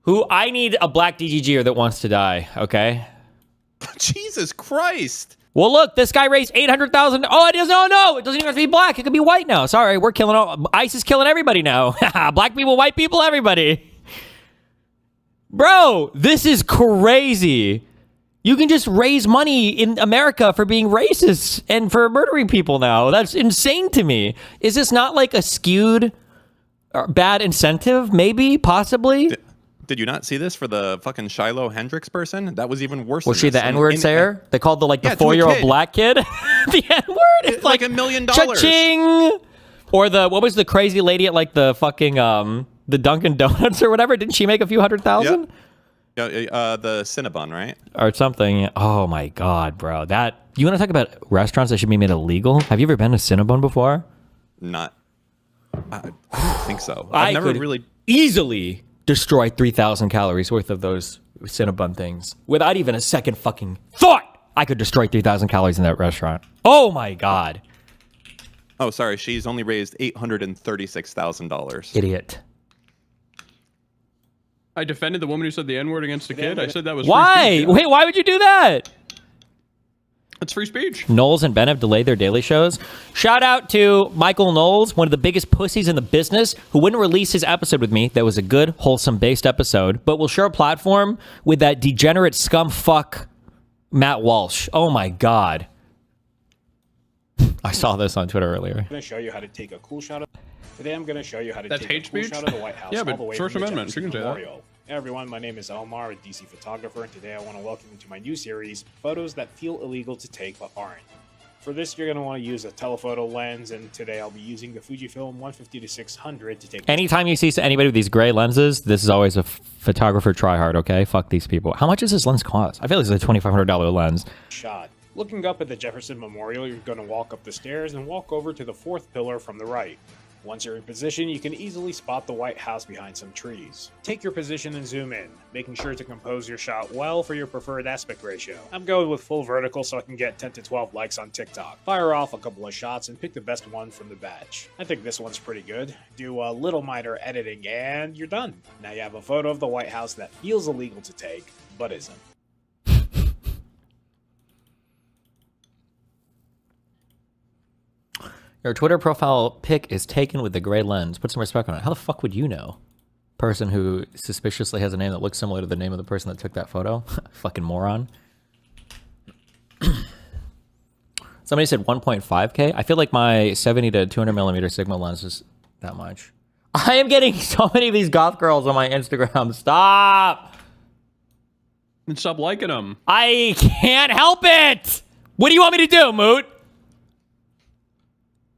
Who I need a black DGGer that wants to die, okay? Jesus Christ. Well, look, this guy raised $800,000. Oh, it doesn't. Oh, no, it doesn't even have to be black. It could be white now. Sorry, we're killing all. ICE is killing everybody now. Black people, white people, everybody. Bro, this is crazy. You can just raise money in America for being racist and for murdering people now. That's insane to me. Is this not like a skewed bad incentive? Maybe, possibly. Did you not see this for the fucking Shiloh Hendricks person? That was even worse. Was she the N-word sayer? They called the 4-year-old black kid the N-word. It's like $1 million. Cha-ching! Or what was the crazy lady at like the fucking the Dunkin' Donuts or whatever? Didn't she make a few $100,000? Yeah, the Cinnabon, right? Or something. Oh my god, bro. That you want to talk about restaurants that should be made illegal? Have you ever been to Cinnabon before? Not. I don't think so. I've never really easily destroy 3,000 calories worth of those Cinnabon things without even a second fucking thought. I could destroy 3,000 calories in that restaurant. Oh my god. Oh, sorry. She's only raised $836,000. Idiot. I defended the woman who said the N-word against a kid. I said that was why? Free speech, yeah. Wait, why would you do that? It's free speech. Knowles and Ben have delayed their daily shows. Shout out to Michael Knowles, one of the biggest pussies in the business, who wouldn't release his episode with me. That was a good, wholesome, based episode, but will share a platform with that degenerate scum fuck Matt Walsh. Oh my god. I saw this on Twitter earlier. I'm going to show you how to take a cool shot of... Today I'm going to show you how to take hate a cool speech? shot of the White House. Yeah, but all the way First from the Amendment, you can Jefferson say that. Memorial. Hey everyone, my name is Elmar, a DC photographer, and today I want to welcome you to my new series, Photos That Feel Illegal to Take But Aren't. For this, you're going to want to use a telephoto lens, and today I'll be using the Fujifilm 150-600 to take... Anytime you see anybody with these gray lenses, this is always a photographer tryhard, okay? Fuck these people. How much does this lens cost? I feel like it's a $2,500 lens. Shot. Looking up at the Jefferson Memorial, you're going to walk up the stairs and walk over to the fourth pillar from the right. Once you're in position, you can easily spot the White House behind some trees. Take your position and zoom in, making sure to compose your shot well for your preferred aspect ratio. I'm going with full vertical so I can get 10 to 12 likes on TikTok. Fire off a couple of shots and pick the best one from the batch. I think this one's pretty good. Do a little minor editing and you're done. Now you have a photo of the White House that feels illegal to take, but isn't. Your Twitter profile pic is taken with the gray lens. Put some respect on it. How the fuck would you know? Person who suspiciously has a name that looks similar to the name of the person that took that photo. Fucking moron. Somebody said 1.5K. I feel like my 70 to 200 millimeter Sigma lens is that much. I am getting so many of these goth girls on my Instagram. Stop. And stop liking them. I can't help it. What do you want me to do, Moot?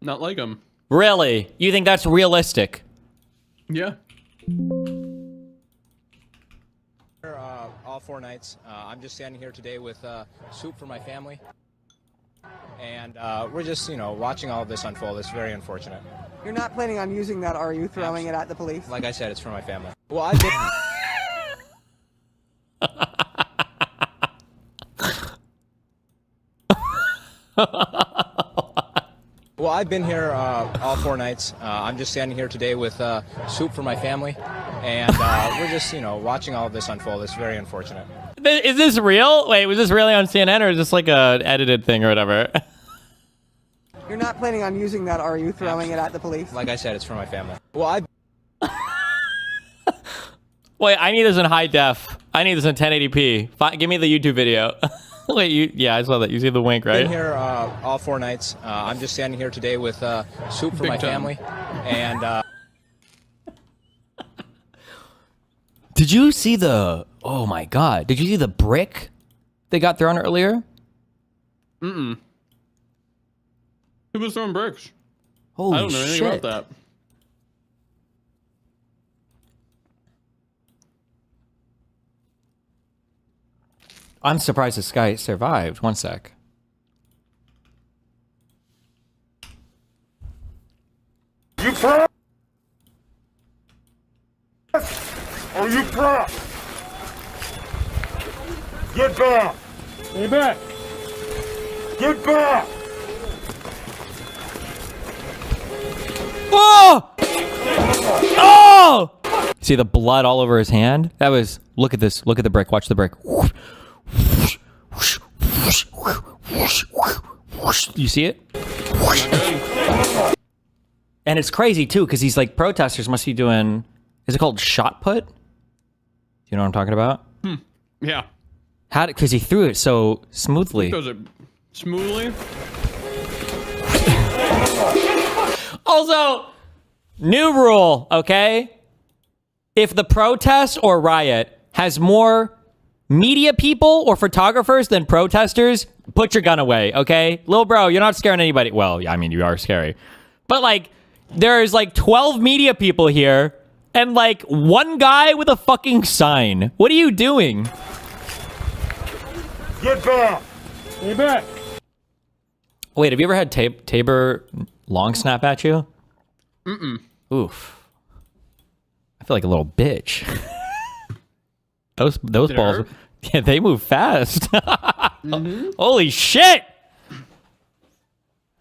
Not like them. Really? You think that's realistic? Yeah. All 4 nights. I'm just standing here today with soup for my family. And we're just, watching all of this unfold. It's very unfortunate. You're not planning on using that, are you? Throwing it at the police? Like I said, it's for my family. Well, I've been... Well, I've been here all 4 nights. I'm just standing here today with soup for my family. And we're just, watching all of this unfold. It's very unfortunate. Is this real? Wait, was this really on CNN or is this like a edited thing or whatever? You're not planning on using that, are you? Throwing it at the police? Like I said, it's for my family. Well, I've... Wait, I need this in high def. I need this in 1080p. Give me the YouTube video. Wait, yeah, I saw that. You see the wink, right? Been here all 4 nights. I'm just standing here today with soup for my family. And... Did you see the... Oh my god. Did you see the brick they got thrown earlier? Mm-mm. Who was throwing bricks? Holy I don't know anything shit. about that. I'm surprised this guy survived. One sec. You pro? Are you pro? Get back! Get back! Get back! Oh! Oh! See the blood all over his hand? That was, look at this. Look at the brick. Watch the brick. You see it? And it's crazy too, because these like protesters must be doing, is it called shot put? Do you know what I'm talking about? Yeah. How did, because he threw it so smoothly. Does it smoothly? Also, new rule, okay? If the protest or riot has more media people or photographers than protesters, put your gun away, okay? Little bro, you're not scaring anybody. Well, yeah, I mean, you are scary. But like, there's like 12 media people here and like one guy with a fucking sign. What are you doing? Get back! Stay back! Wait, have you ever had Tabor long snap at you? Oof. I feel like a little bitch. those balls, yeah, they move fast. Holy shit!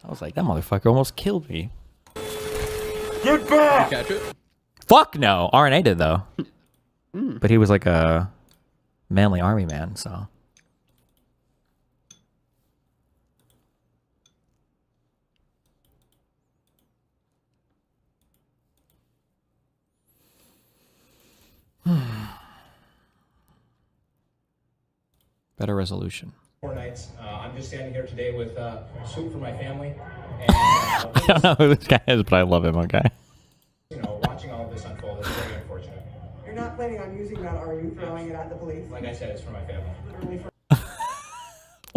I was like, that motherfucker almost killed me. Get back! Catch it? Fuck no. RNA did though. But he was like a manly army man, so. Better resolution. 4 nights. I'm just standing here today with soup for my family. And, I don't know who this guy is, but I love him, okay? you know, watching all of this unfold is very unfortunate. You're not planning on using that, are you? Throwing it at the police? Like I said, it's for my family. Literally for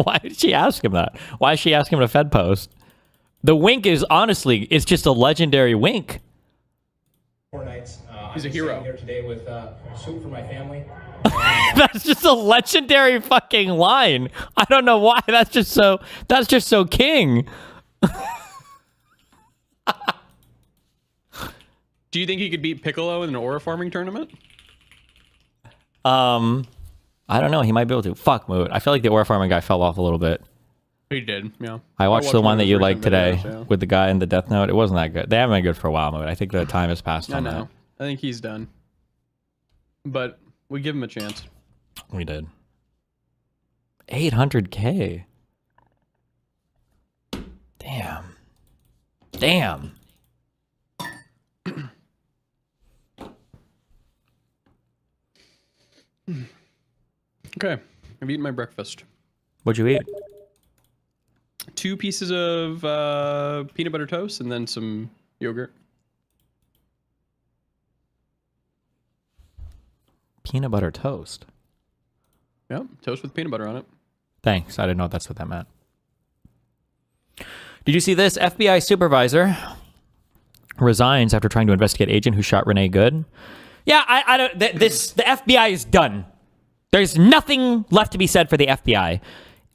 Why did she ask him that? Why did she ask him to Fed post? The wink is honestly, it's just a legendary wink. 4 nights. He's a I'm just hero. standing here today with soup for my family. That's just a legendary fucking line. I don't know why. That's just so king. Do you think he could beat Piccolo in an aura farming tournament? I don't know. He might be able to. Fuck Moot. I feel like the aura farming guy fell off a little bit. He did, yeah. I watched the one that of you his liked recent today videos, yeah. with the guy in the Death Note. It wasn't that good. They haven't been good for a while, Moot. I think the time has passed I on know. I think he's done. But we give him a chance. that. We did. 800K. Damn. Damn. Okay, I've eaten my breakfast. What'd you eat? 2 pieces of peanut butter toast and then some yogurt. Peanut butter toast. Yep, toast with peanut butter on it. Thanks. I didn't know that's what that meant. Did you see this? FBI supervisor resigns after trying to investigate agent who shot Renee Good. Yeah, I don't. The FBI is done. There's nothing left to be said for the FBI.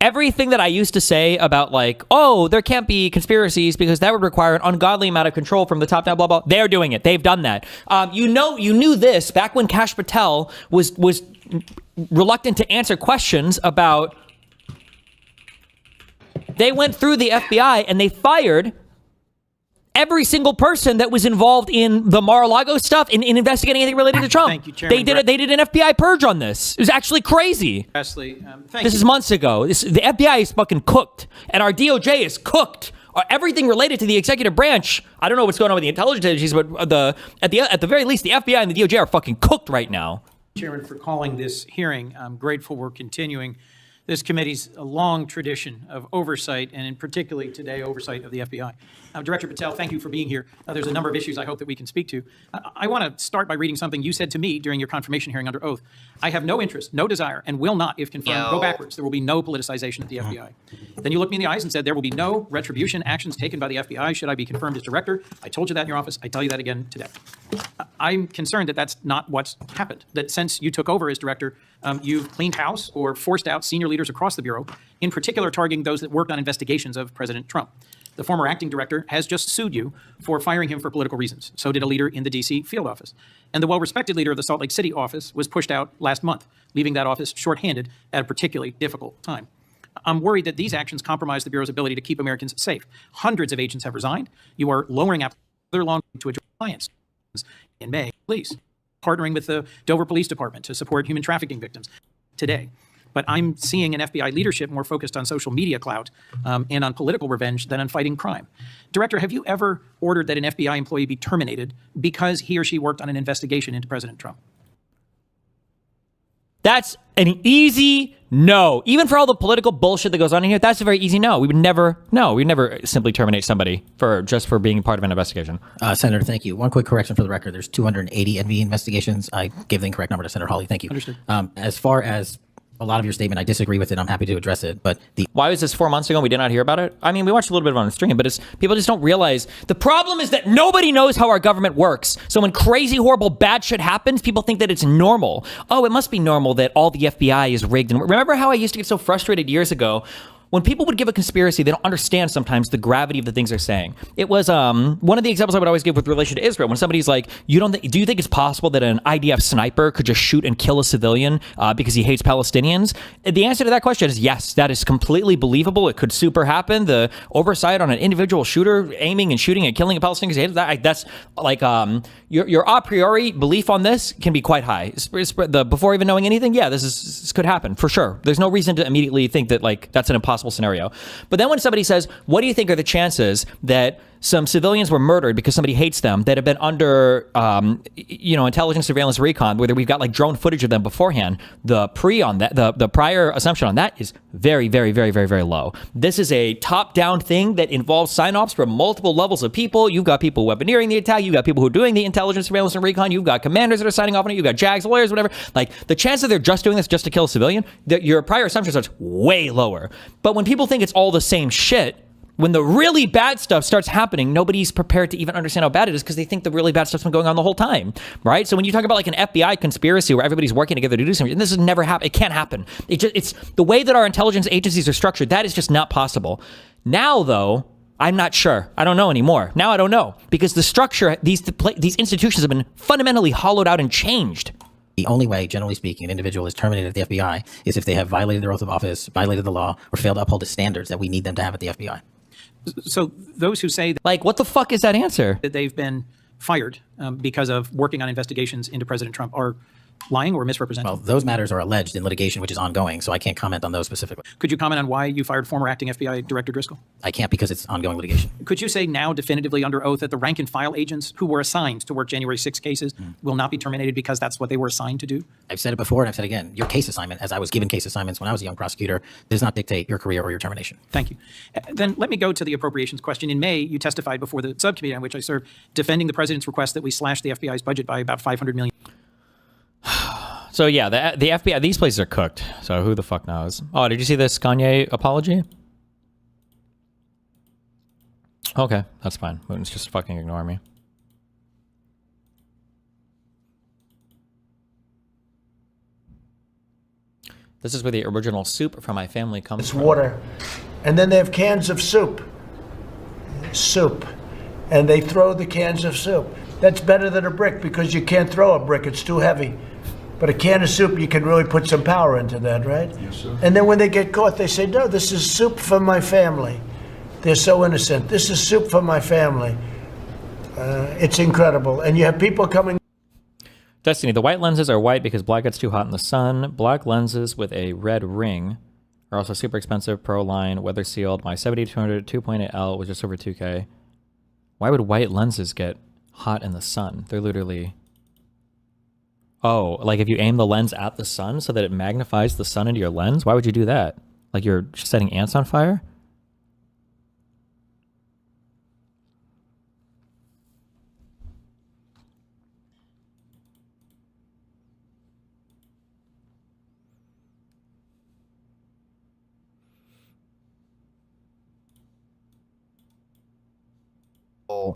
Everything that I used to say about like, oh, there can't be conspiracies because that would require an ungodly amount of control from the top down, blah, blah. They're doing it. They've done that. You knew this back when Kash Patel was reluctant to answer questions about. They went through the FBI and they fired every single person that was involved in the Mar-a-Lago stuff in investigating anything related to Trump. Thank you, Chairman. They did an FBI purge on this. It was actually crazy. Presley, thank This you. is months ago. The FBI is fucking cooked, and our DOJ is cooked. Everything related to the executive branch, I don't know what's going on with the intelligence agencies, but at the very least, the FBI and the DOJ are fucking cooked right now. Chairman, for calling this hearing. I'm grateful we're continuing this committee's long tradition of oversight, and in particularly today, oversight of the FBI. Director Patel, thank you for being here. There's a number of issues I hope that we can speak to. I want to start by reading something you said to me during your confirmation hearing under oath. I have no interest, no desire, and will not, if confirmed, go backwards. There will be no politicization at the FBI. Then you looked me in the eyes and said there will be no retribution actions taken by the FBI should I be confirmed as director. I told you that in your office. I tell you that again today. I'm concerned that that's not what's happened, that since you took over as director, you've cleaned house or forced out senior leaders across the Bureau, in particular targeting those that worked on investigations of President Trump. The former acting director has just sued you for firing him for political reasons. So did a leader in the D.C. field office. And the well-respected leader of the Salt Lake City office was pushed out last month, leaving that office shorthanded at a particularly difficult time. I'm worried that these actions compromise the Bureau's ability to keep Americans safe. Hundreds of agents have resigned. You are lowering other long to address clients in May. Please. partnering with the Dover Police Department to support human trafficking victims today. But I'm seeing an FBI leadership more focused on social media clout and on political revenge than on fighting crime. Director, have you ever ordered that an FBI employee be terminated because he or she worked on an investigation into President Trump? That's an easy no. Even for all the political bullshit that goes on in here, that's a very easy no. We would never simply terminate somebody for being part of an investigation. Senator, thank you. One quick correction for the record. There's 280 NV investigations. I gave the incorrect number to Senator Hawley. Thank you. Understood. As far as a lot of your statement, I disagree with it. I'm happy to address it. But why was this 4 months ago and we did not hear about it? I mean, we watched a little bit of it on the stream, but people just don't realize the problem is that nobody knows how our government works. So when crazy, horrible, bad shit happens, people think that it's normal. Oh, it must be normal that all the FBI is rigged. And remember how I used to get so frustrated years ago? When people would give a conspiracy, they don't understand sometimes the gravity of the things they're saying. It was one of the examples I would always give with relation to Israel. When somebody's like, do you think it's possible that an IDF sniper could just shoot and kill a civilian because he hates Palestinians? The answer to that question is yes, that is completely believable. It could super happen. The oversight on an individual shooter aiming and shooting and killing a Palestinian, that's like your a priori belief on this can be quite high. Before even knowing anything, yeah, this could happen for sure. There's no reason to immediately think that like that's an impossible scenario. But then when somebody says, what do you think are the chances that some civilians were murdered because somebody hates them that have been under, intelligence, surveillance, recon, whether we've got like drone footage of them beforehand, the prior assumption on that is very, very, very, very, very low. This is a top-down thing that involves sign-offs from multiple levels of people. You've got people weaponeering the attack. You've got people who are doing the intelligence, surveillance, and recon. You've got commanders that are signing off on it. You've got JAGs, lawyers, whatever. Like the chance that they're just doing this just to kill a civilian, your prior assumption starts way lower. But when people think it's all the same shit, when the really bad stuff starts happening, nobody's prepared to even understand how bad it is because they think the really bad stuff's been going on the whole time, right? So when you talk about like an FBI conspiracy where everybody's working together to do something, and this has never happened. It can't happen. It's the way that our intelligence agencies are structured. That is just not possible. Now, though, I'm not sure. I don't know anymore. Now I don't know because the structure, these institutions have been fundamentally hollowed out and changed. the only way, generally speaking, an individual is terminated at the FBI is if they have violated their oath of office, violated the law, or failed to uphold the standards that we need them to have at the FBI. So those who say that, like, what the fuck is that answer? that they've been fired because of working on investigations into President Trump are lying or misrepresenting? Well, those matters are alleged in litigation, which is ongoing, so I can't comment on those specifically. Could you comment on why you fired former acting FBI Director Driscoll? I can't because it's ongoing litigation. Could you say now definitively under oath that the rank and file agents who were assigned to work January 6 cases will not be terminated because that's what they were assigned to do? I've said it before and I've said it again. Your case assignment, as I was given case assignments when I was a young prosecutor, does not dictate your career or your termination. Thank you. Then let me go to the appropriations question. In May, you testified before the subcommittee on which I served, defending the president's request that we slash the FBI's budget by about $500 million. So yeah, the FBI, these places are cooked. So who the fuck knows? Oh, did you see this Kanye apology? Okay, that's fine. Putin's just fucking ignore me. This is where the original soup from my family comes It's from. water. And then they have cans of soup. And they throw the cans of soup. That's better than a brick because you can't throw a brick, it's too heavy. But a can of soup, you can really put some power into that, right? Yes, sir. And then when they get caught, they say, no, this is soup for my family. They're so innocent. This is soup for my family. It's incredible. And you have people coming. Destiny, the white lenses are white because black gets too hot in the sun. Black lenses with a red ring are also super expensive. Pro line, weather sealed. My 7200 2.8L was just over 2K. Why would white lenses get hot in the sun? They're literally... Oh, like if you aim the lens at the sun so that it magnifies the sun into your lens? Why would you do that? Like you're setting ants on fire?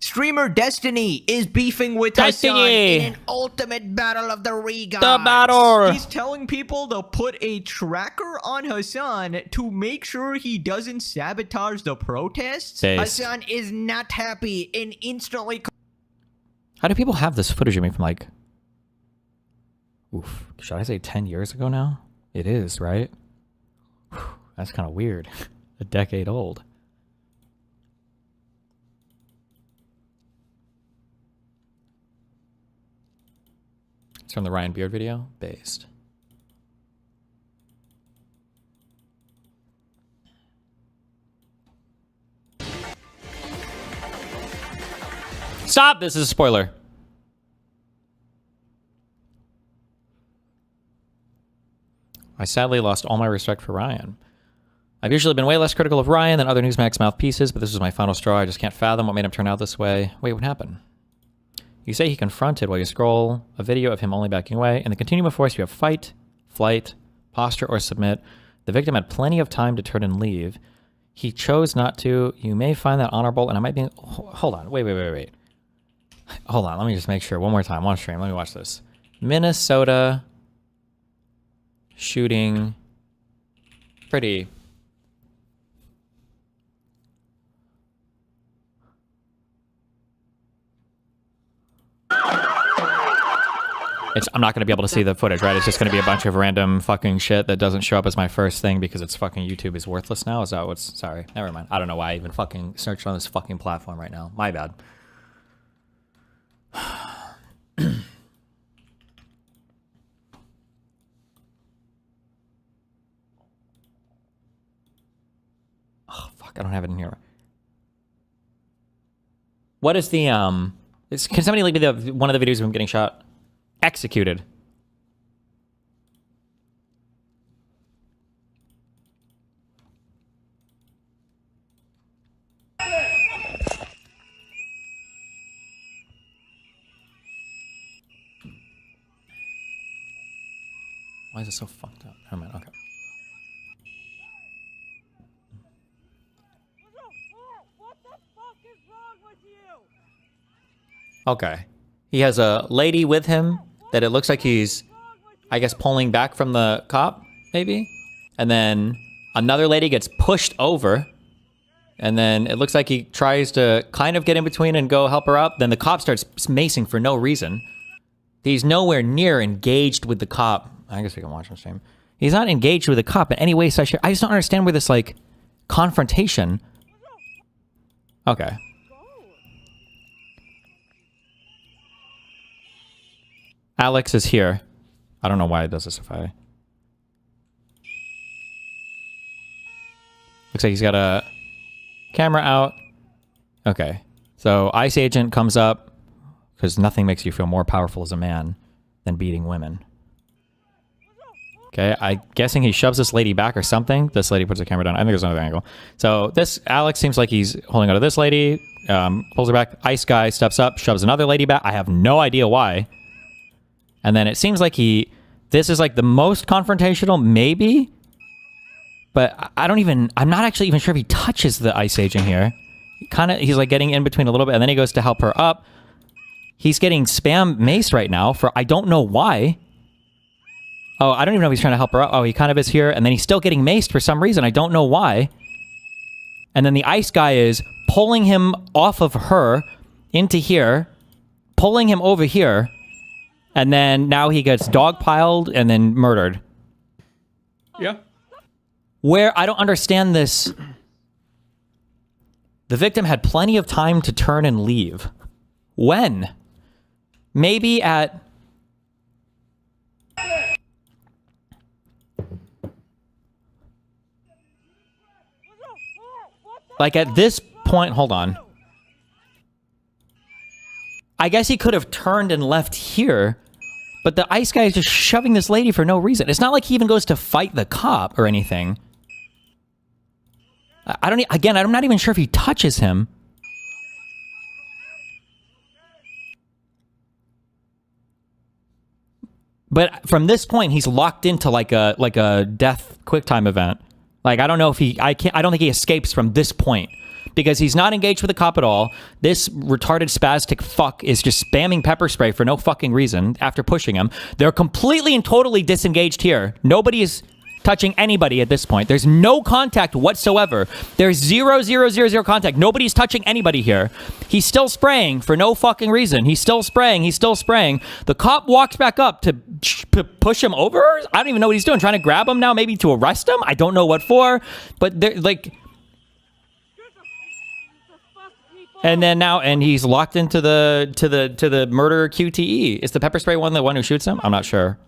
Streamer Destiny is beefing with Hassan in an ultimate battle of the regods. The battle! He's telling people to put a tracker on Hassan to make sure he doesn't sabotage the protests. Based. Hassan is not happy and instantly... How do people have this footage of me from like... Oof. Should I say 10 years ago now? It is, right? Whew, that's kind of weird. A decade old. from the Ryan Beard video. Based. Stop! This is a spoiler. I sadly lost all my respect for Ryan. I've usually been way less critical of Ryan than other Newsmax mouthpieces, but this was my final straw. I just can't fathom what made him turn out this way. Wait, what happened? You say he confronted while you scroll a video of him only backing away. In the continuum of force, you have fight, flight, posture, or submit. The victim had plenty of time to turn and leave. He chose not to. You may find that honorable, and I might be... Hold on. Wait. Hold on. Let me just make sure. One more time. On stream. Let me watch this. Minnesota shooting. Pretty... I'm not going to be able to see the footage, right? It's just going to be a bunch of random fucking shit that doesn't show up as my first thing because it's fucking YouTube is worthless now. Is that what's... Sorry. Never mind. I don't know why I even fucking searched on this fucking platform right now. My bad. Oh, fuck. I don't have it in here. What is the... can somebody link me one of the videos of him getting shot? Executed. Why is it so fucked up? Never mind, okay. What the fuck is wrong with you? Okay. He has a lady with him that it looks like he's, I guess, pulling back from the cop, maybe? And then another lady gets pushed over. And then it looks like he tries to kind of get in between and go help her up. Then the cop starts macing for no reason. He's nowhere near engaged with the cop. I guess we can watch on stream. He's not engaged with the cop in any way. So I just don't understand where this, like, confrontation... Okay. Alex is here. I don't know why it does this if I... Looks like he's got a camera out. Okay. So ICE agent comes up because nothing makes you feel more powerful as a man than beating women. Okay, I'm guessing he shoves this lady back or something. This lady puts the camera down. I think there's another angle. So this Alex seems like he's holding on to this lady, pulls her back. ICE guy steps up, shoves another lady back. I have no idea why. And then it seems like this is like the most confrontational, maybe? But I'm not actually even sure if he touches the ICE agent here. He's like getting in between a little bit, and then he goes to help her up. He's getting spam maced right now for, I don't know why. Oh, I don't even know if he's trying to help her up. Oh, he kind of is here, and then he's still getting maced for some reason. I don't know why. And then the ICE guy is pulling him off of her into here, pulling him over here, and then now he gets dogpiled and then murdered. Yeah. Where I don't understand this. The victim had plenty of time to turn and leave. When? Maybe at... Like at this point, hold on. I guess he could have turned and left here, but the ICE guy is just shoving this lady for no reason. It's not like he even goes to fight the cop or anything. I'm not even sure if he touches him. But from this point, he's locked into like a death QuickTime event. Like, I don't know if I don't think he escapes from this point because he's not engaged with the cop at all. This retarded spastic fuck is just spamming pepper spray for no fucking reason after pushing him. They're completely and totally disengaged here. Nobody is touching anybody at this point. There's no contact whatsoever. There's 0, 0, 0, 0 contact. Nobody's touching anybody here. He's still spraying for no fucking reason. He's still spraying. He's still spraying. The cop walks back up to push him over. I don't even know what he's doing. Trying to grab him now, maybe to arrest him. I don't know what for. But they're like... And then now, and he's locked into the murder QTE. Is the pepper spray one the one who shoots him? I'm not sure.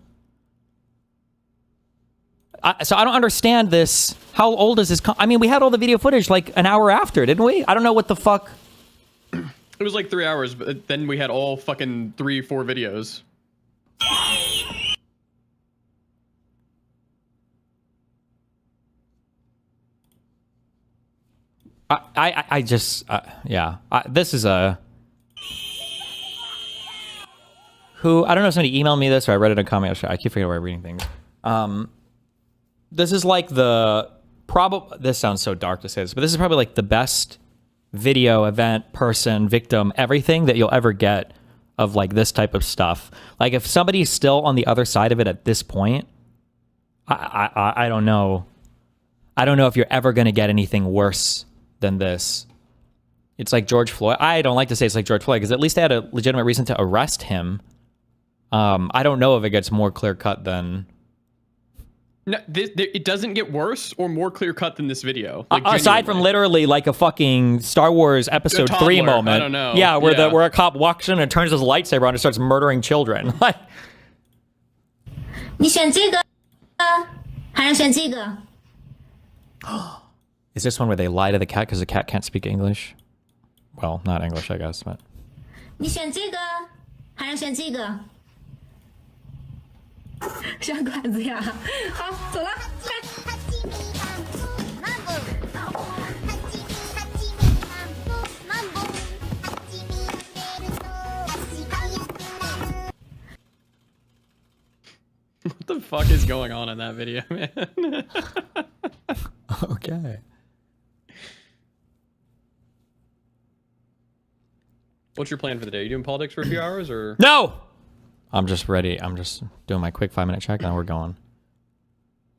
So I don't understand this. How old is this? I mean, we had all the video footage like an hour after, didn't we? I don't know what the fuck. It was like 3 hours, but then we had all fucking 3-4 videos. I just, yeah. This is a... Who, I don't know if somebody emailed me this or I read it in a comment. I keep forgetting where I'm reading things. This is like this sounds so dark to say this, but this is probably like the best video, event, person, victim, everything that you'll ever get of like this type of stuff. Like if somebody's still on the other side of it at this point, I don't know. I don't know if you're ever going to get anything worse than this. It's like George Floyd. I don't like to say it's like George Floyd because at least they had a legitimate reason to arrest him. I don't know if it gets more clear cut than... No, it doesn't get worse or more clear cut than this video. Like, aside from literally like a fucking Star Wars Episode 3 moment. I don't know. Yeah, where a cop walks in and turns his lightsaber on and starts murdering children. Like, 你选这个还是选这个 is this one where they lie to the cat because the cat can't speak English? Well, not English, I guess, but... 你选这个还是选这个上馆子呀好走了What the fuck is going on in that video, man? Okay. What's your plan for the day? Are you doing politics for a few hours or? No! I'm just ready. I'm just doing my quick 5-minute check and we're going.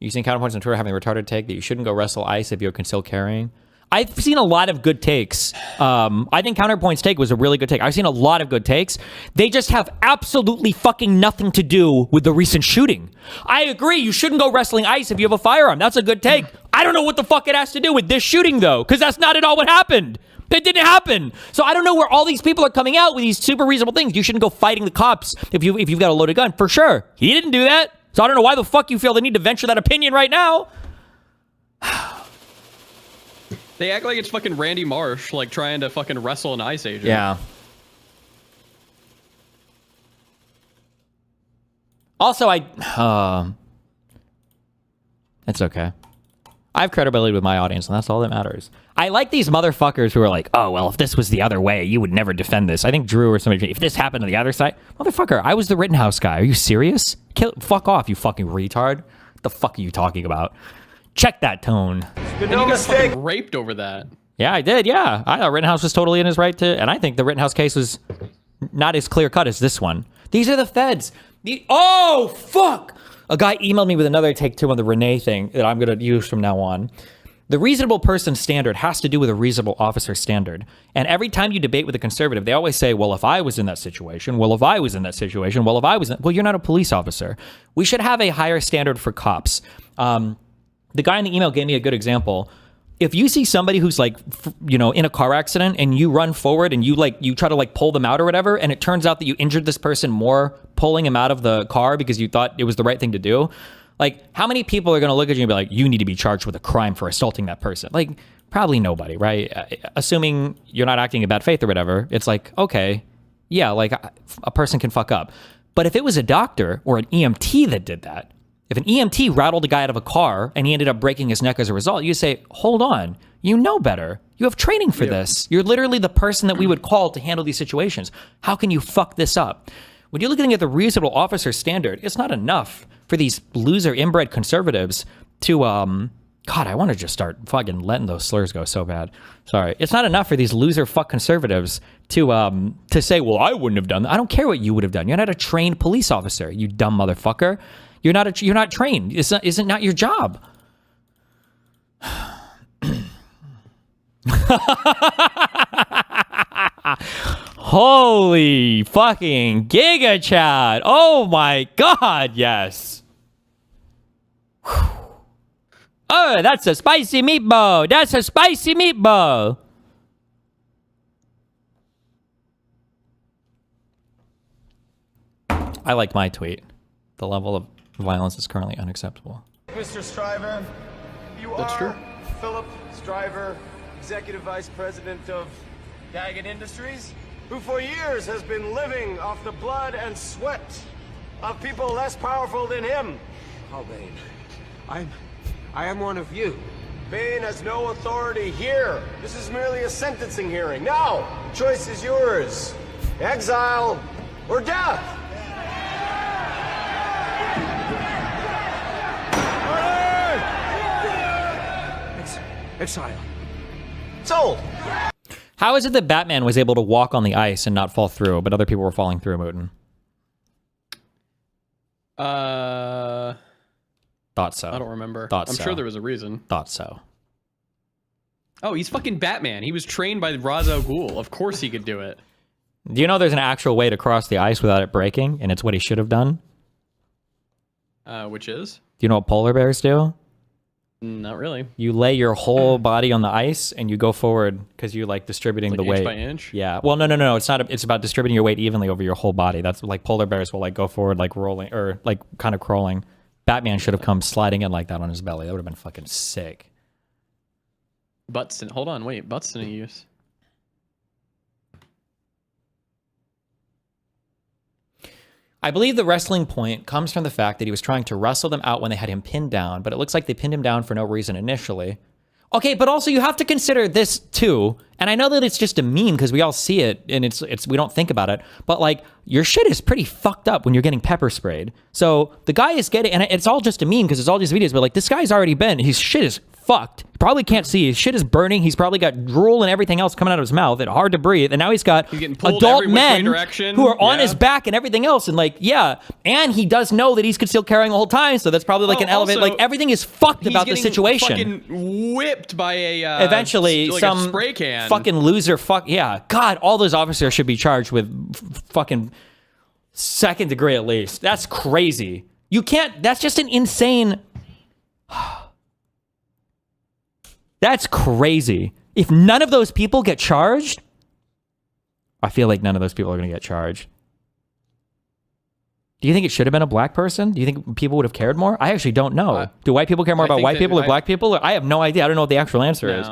Using counterpoints on Twitter having a retarded take that you shouldn't go wrestle ice if you're concealed carrying. I've seen a lot of good takes. I think Counterpoint's take was a really good take. I've seen a lot of good takes. They just have absolutely fucking nothing to do with the recent shooting. I agree, you shouldn't go wrestling ice if you have a firearm. That's a good take. I don't know what the fuck it has to do with this shooting, though, because that's not at all what happened. That didn't happen. So I don't know where all these people are coming out with these super reasonable things. You shouldn't go fighting the cops if you've got a loaded gun. For sure. He didn't do that. So I don't know why the fuck you feel the need to venture that opinion right now. They act like it's fucking Randy Marsh, like trying to fucking wrestle an ice agent. Yeah. Also, it's okay. I have credibility with my audience, and that's all that matters. I like these motherfuckers who are like, oh, well, if this was the other way, you would never defend this. I think Drew or somebody, if this happened to the other side, motherfucker, I was the Rittenhouse guy. Are you serious? Fuck off, you fucking retard. What the fuck are you talking about? Check that tone. And you got fucking raped over that. Yeah, I did, yeah. I thought Rittenhouse was totally in his right to, and I think the Rittenhouse case was not as clear cut as this one. These are the feds. Oh, fuck! A guy emailed me with another take two on the Renee thing that I'm going to use from now on. The reasonable person standard has to do with a reasonable officer standard. And every time you debate with a conservative, they always say, well, if I was in that situation, well, if I was in that situation, well, if I was in... Well, you're not a police officer. We should have a higher standard for cops. The guy in the email gave me a good example. If you see somebody who's like, you know, in a car accident and you run forward and you try to like pull them out or whatever, and it turns out that you injured this person more pulling him out of the car because you thought it was the right thing to do. Like, how many people are going to look at you and be like, you need to be charged with a crime for assaulting that person? Like, probably nobody, right? Assuming you're not acting in bad faith or whatever, it's like, okay, yeah, like a person can fuck up. But if it was a doctor or an EMT that did that, if an EMT rattled a guy out of a car and he ended up breaking his neck as a result, you say, hold on, you know better. You have training for this. You're literally the person that we would call to handle these situations. How can you fuck this up? When you're looking at the reasonable officer standard, it's not enough for these loser inbred conservatives to, God, I want to just start fucking letting those slurs go so bad. Sorry. It's not enough for these loser fuck conservatives to say, well, I wouldn't have done that. I don't care what you would have done. You're not a trained police officer, you dumb motherfucker. You're not trained. Isn't not your job. Holy fucking giga chat. Oh my god, yes. Oh, that's a spicy meatball. That's a spicy meatball. I like my tweet. The level of violence is currently unacceptable. Mr. Stryver, you That's are true. Philip Stryver, Executive Vice President of Daggett Industries, who for years has been living off the blood and sweat of people less powerful than him. Paul Bain, I am one of you. Bain has no authority here. This is merely a sentencing hearing. Now, choice is yours. Exile or death. Exile. Sold. How is it that Batman was able to walk on the ice and not fall through, but other people were falling through, Mooten? Thought so. I don't remember. Thought I'm so. sure there was a reason. Thought so. Oh, he's fucking Batman. He was trained by Ra's al Ghul. Of course he could do it. Do you know there's an actual way to cross the ice without it breaking, and it's what he should have done? Which is? Do you know what polar bears do? Not really. You lay your whole body on the ice and you go forward because you like distributing Like the weight. inch by inch? Yeah. Well, no. It's not. It's about distributing your weight evenly over your whole body. That's like polar bears will like go forward like rolling or like kind of crawling. Batman should have come sliding in like that on his belly. That would have been fucking sick. Butts in. Hold on, wait. Butts in use. I believe the wrestling point comes from the fact that he was trying to wrestle them out when they had him pinned down, but it looks like they pinned him down for no reason initially. Okay, but also you have to consider this too, and I know that it's just a meme because we all see it and it's we don't think about it, but like your shit is pretty fucked up when you're getting pepper sprayed. So the guy is getting, and it's all just a meme because it's all these videos, but like this guy's already been, his shit is fucked. He probably can't see. His shit is burning. He's probably got drool and everything else coming out of his mouth. It's hard to breathe. And now he's got adult men who are on his back and everything else. And like, yeah. And he does know that he's concealed carrying the whole time. So that's probably like an elevator. Like everything is fucked about the situation. Fucking whipped by a eventually like some a spray can. Fucking loser. Yeah. God, all those officers should be charged with fucking second degree at least. That's crazy. You can't. That's just an insane. That's crazy. If none of those people get charged, I feel like none of those people are going to get charged. Do you think it should have been a black person? Do you think people would have cared more? I actually don't know. Do white people care more about white people or black people? I have no idea. I don't know what the actual answer is.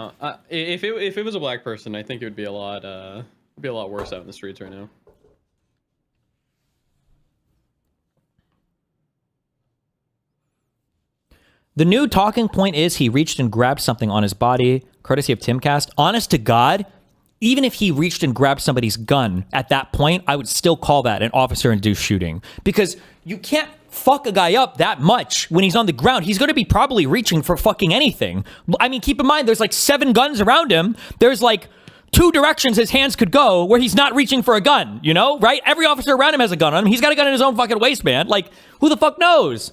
If it was a black person, I think it would be a lot worse out in the streets right now. The new talking point is he reached and grabbed something on his body, courtesy of Timcast. Honest to God, even if he reached and grabbed somebody's gun at that point, I would still call that an officer-induced shooting. Because you can't fuck a guy up that much when he's on the ground. He's going to be probably reaching for fucking anything. I mean, keep in mind, there's like 7 guns around him. There's like 2 directions his hands could go where he's not reaching for a gun, you know, right? Every officer around him has a gun on him. He's got a gun in his own fucking waistband. Like, who the fuck knows?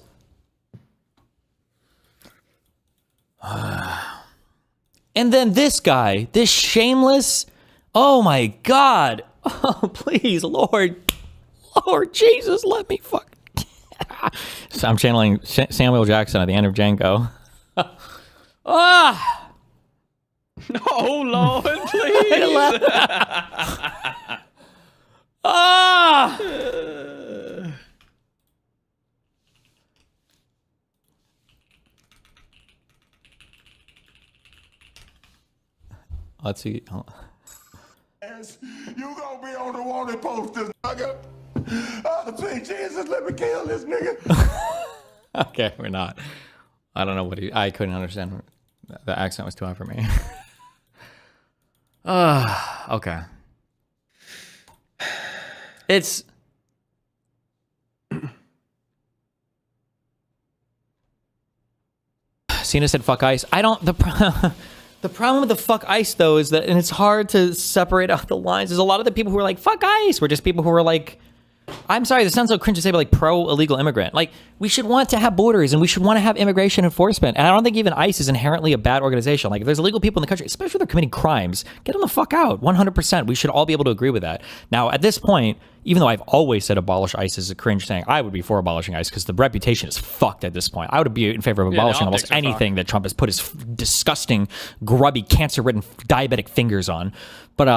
And then this guy, this shameless, oh my God. Oh, please, Lord Jesus, let me fuck. So I'm channeling Samuel Jackson at the end of Django. Ah! Oh, Lord, please. Ah! Let's see. You gonna be on the wanted posters, nigga. Oh, please, Jesus, let me kill this nigga. Okay, we're not. I don't know what I couldn't understand. The accent was too high for me. Okay. It's... Cena said fuck ice. I don't... The problem with the fuck ice, though, is that, and it's hard to separate out the lines, is a lot of the people who are like, fuck ice, were just people who were like, I'm sorry, this sounds so cringe to say, but like pro-illegal immigrant. Like, we should want to have borders and we should want to have immigration enforcement. And I don't think even ICE is inherently a bad organization. Like, if there's illegal people in the country, especially if they're committing crimes, get them the fuck out, 100%. We should all be able to agree with that. Now, at this point, even though I've always said abolish ICE is a cringe thing, I would be for abolishing ICE because the reputation is fucked at this point. I would be in favor of abolishing almost anything that Trump has put his disgusting, grubby, cancer-ridden, diabetic fingers on. But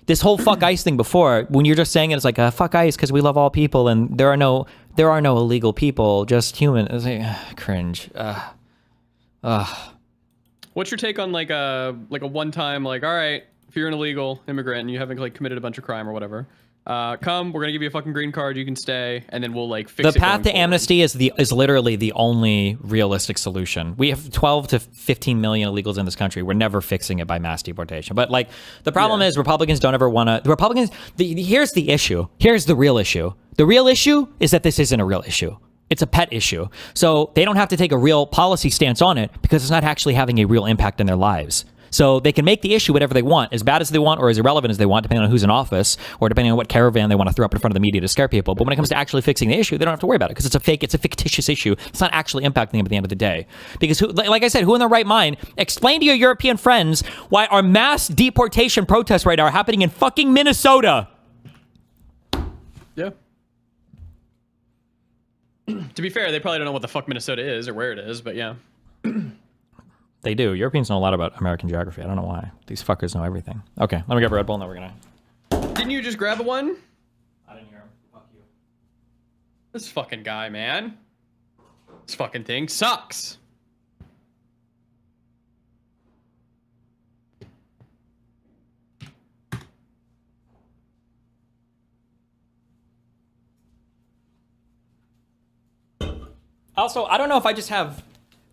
this whole fuck ICE thing before, when you're just saying it, it's like fuck ICE because we love all people and there are no illegal people, just human. It's like, cringe. What's your take on like a one-time, like, all right, if you're an illegal immigrant and you haven't like committed a bunch of crime or whatever, come, we're gonna give you a fucking green card, you can stay, and then we'll like fix it. The path to amnesty is literally the only realistic solution. We have 12 to 15 million illegals in this country. We're never fixing it by mass deportation. But like the problem is Republicans don't ever want to. The Republicans. Here's the issue. Here's the real issue. The real issue is that this isn't a real issue. It's a pet issue. So they don't have to take a real policy stance on it because it's not actually having a real impact in their lives. So they can make the issue whatever they want, as bad as they want or as irrelevant as they want, depending on who's in office or depending on what caravan they want to throw up in front of the media to scare people. But when it comes to actually fixing the issue, they don't have to worry about it because it's a fictitious issue. It's not actually impacting them at the end of the day. Because like I said, who in their right mind, explain to your European friends why our mass deportation protests right now are happening in fucking Minnesota. Yeah. To be fair, they probably don't know what the fuck Minnesota is or where it is, but yeah. They do. Europeans know a lot about American geography. I don't know why. These fuckers know everything. Okay, let me grab a Red Bull and then we're gonna... Didn't you just grab a one? I didn't hear him. Fuck you. This fucking guy, man. This fucking thing sucks. Also, I don't know if I just have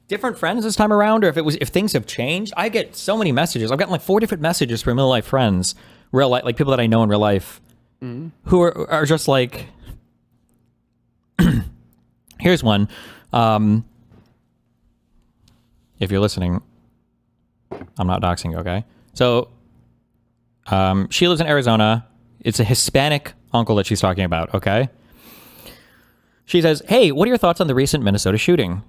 different friends this time around or if things have changed. I get so many messages. I've gotten like 4 different messages from real life friends, like people that I know in real life, who are just like, here's one. If you're listening, I'm not doxing, okay? So she lives in Arizona. It's a Hispanic uncle that she's talking about, okay? She says, hey, what are your thoughts on the recent Minnesota shooting?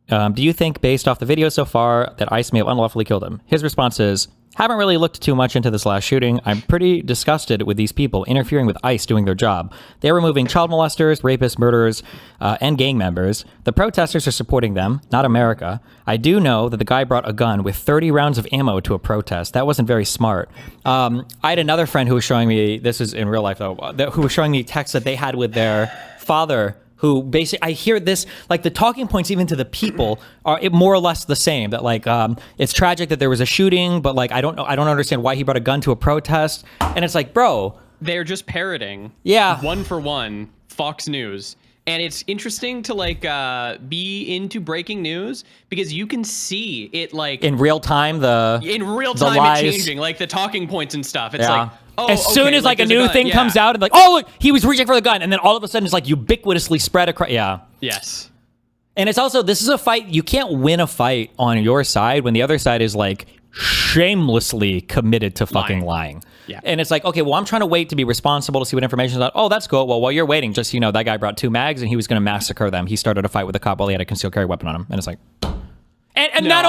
Do you think, based off the video so far, that ICE may have unlawfully killed him? His response is, haven't really looked too much into this last shooting. I'm pretty disgusted with these people interfering with ICE doing their job. They're removing child molesters, rapists, murderers, and gang members. The protesters are supporting them, not America. I do know that the guy brought a gun with 30 rounds of ammo to a protest. That wasn't very smart. I had another friend who was showing me, this is in real life though, who was showing me texts that they had with their father, who basically, I hear this, like the talking points even to the people are more or less the same. That like, it's tragic that there was a shooting, but like, I don't understand why he brought a gun to a protest. And it's like, bro. They're just parroting. Yeah. One for one, Fox News. And it's interesting to like be into breaking news because you can see it like in real time it changing, like the talking points and stuff. It's like, oh, as soon as like a new thing comes out, and like, oh look, he was reaching for the gun, and then all of a sudden it's like ubiquitously spread across. Yeah. Yes. And it's also, this is a fight. You can't win a fight on your side when the other side is like shamelessly committed to fucking lying. Yeah. And it's like, okay, well, I'm trying to wait to be responsible to see what information is out. Oh, that's cool. Well, while you're waiting, just, that guy brought 2 mags and he was going to massacre them. He started a fight with a cop while he had a concealed carry weapon on him. And it's like, and not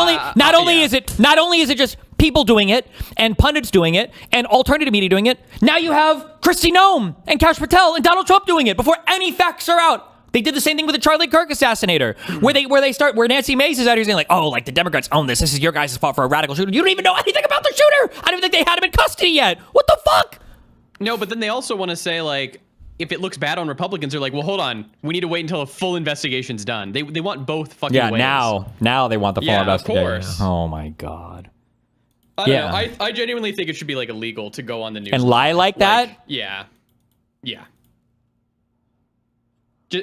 only is it just people doing it and pundits doing it and alternative media doing it. Now you have Kristi Noem and Kash Patel and Donald Trump doing it before any facts are out. They did the same thing with the Charlie Kirk assassinator, where Nancy Mace is out here saying like, oh, like the Democrats own this. This is your guys' fault for a radical shooter. You don't even know anything about the shooter. I don't even think they had him in custody yet. What the fuck? No, but then they also want to say like, if it looks bad on Republicans, they're like, well, hold on, we need to wait until a full investigation's done. They want both fucking ways. Now they want the full investigation. Of course. Oh my god. I don't know. I genuinely think it should be like illegal to go on the news and lie like that. Yeah.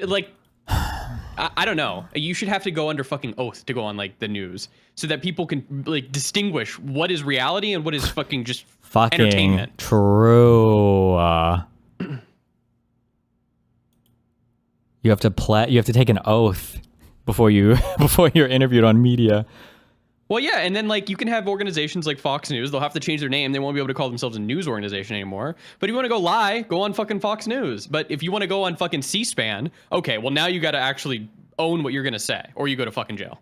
Like, I don't know. You should have to go under fucking oath to go on like the news so that people can like distinguish what is reality and what is fucking just entertainment. True. You have to take an oath before you're interviewed on media. Well, yeah, and then like you can have organizations like Fox News. They'll have to change their name. They won't be able to call themselves a news organization anymore. But if you want to go lie, go on fucking Fox News. But if you want to go on fucking C-SPAN, okay, well now you got to actually own what you're gonna say, or you go to fucking jail.